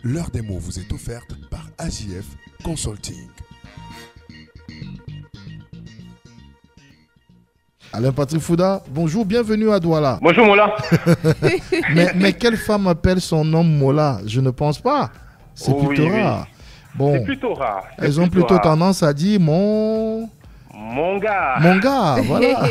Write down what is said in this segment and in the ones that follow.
L'heure des mots vous est offerte par AJF Consulting. Alain Patrick Fouda, bonjour, bienvenue à Douala. Bonjour Mola. mais quelle femme appelle son homme Mola? Je ne pense pas. C'est plutôt rare. Bon, c'est plutôt rare. Elles ont plutôt tendance à dire Mon gars. Mon gars, voilà.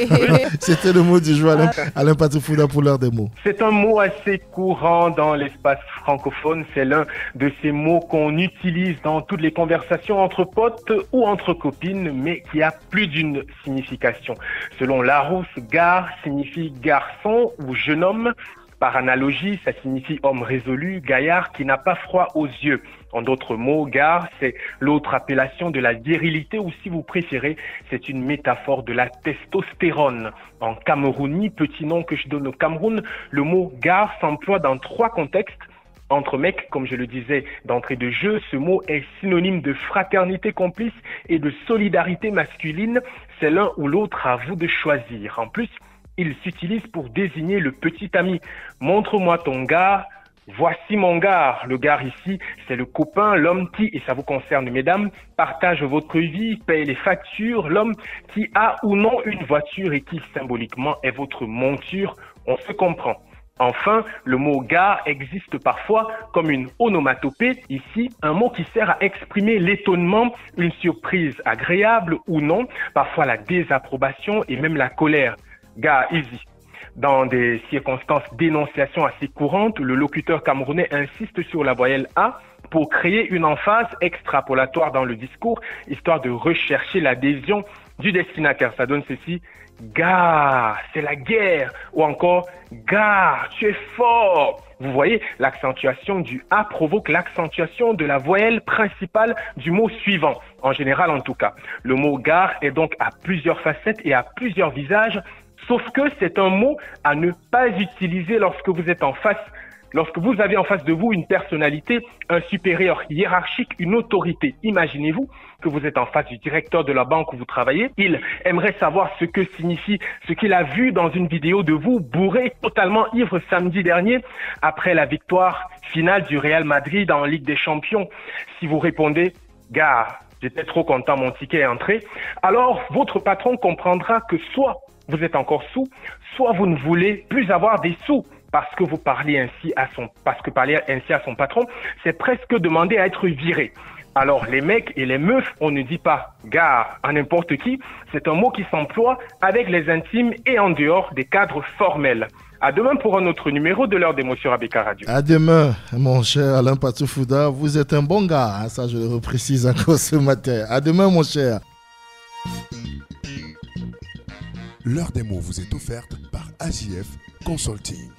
C'était le mot du jour, Alain Patrick Fouda, pour l'heure des mots. C'est un mot assez courant dans l'espace francophone. C'est l'un de ces mots qu'on utilise dans toutes les conversations entre potes ou entre copines, mais qui a plus d'une signification. Selon Larousse, gars signifie garçon ou jeune homme. Par analogie, ça signifie homme résolu, gaillard qui n'a pas froid aux yeux. En d'autres mots, gars, c'est l'autre appellation de la virilité ou si vous préférez, c'est une métaphore de la testostérone. En camerouni, petit nom que je donne au Cameroun, le mot gars s'emploie dans 3 contextes. Entre mecs, comme je le disais d'entrée de jeu, ce mot est synonyme de fraternité complice et de solidarité masculine. C'est l'un ou l'autre, à vous de choisir. En plus, il s'utilise pour désigner le petit ami. Montre-moi ton gars, voici mon gars. Le gars ici, c'est le copain, l'homme qui, et ça vous concerne mesdames, partage votre vie, paye les factures, l'homme qui a ou non une voiture et qui symboliquement est votre monture. On se comprend. Enfin, le mot gars existe parfois comme une onomatopée. Ici, un mot qui sert à exprimer l'étonnement, une surprise agréable ou non, parfois la désapprobation et même la colère. Gars, easy. Dans des circonstances d'énonciation assez courantes, le locuteur camerounais insiste sur la voyelle A pour créer une emphase extrapolatoire dans le discours, histoire de rechercher l'adhésion du destinataire. Ça donne ceci: gars, c'est la guerre, ou encore gars, tu es fort. Vous voyez, l'accentuation du A provoque l'accentuation de la voyelle principale du mot suivant, en général en tout cas. Le mot gars est donc à plusieurs facettes et à plusieurs visages. Sauf que c'est un mot à ne pas utiliser lorsque vous êtes lorsque vous avez en face de vous une personnalité, un supérieur hiérarchique, une autorité. Imaginez-vous que vous êtes en face du directeur de la banque où vous travaillez. Il aimerait savoir ce que signifie ce qu'il a vu dans une vidéo de vous bourré, totalement ivre samedi dernier, après la victoire finale du Real Madrid en Ligue des Champions. Si vous répondez, gars, j'étais trop content, mon ticket est entré, alors votre patron comprendra que soit vous êtes encore sous, soit vous ne voulez plus avoir des sous parce que parler ainsi à son patron, c'est presque demander à être viré. Alors les mecs et les meufs, on ne dit pas gars à n'importe qui, c'est un mot qui s'emploie avec les intimes et en dehors des cadres formels. À demain pour un autre numéro de l'heure des mots sur ABK Radio. À demain, mon cher Alain Patrick Fouda, vous êtes un bon gars, ça je le reprécise encore ce matin. À demain, mon cher. L'heure des mots vous est offerte par AJF Consulting.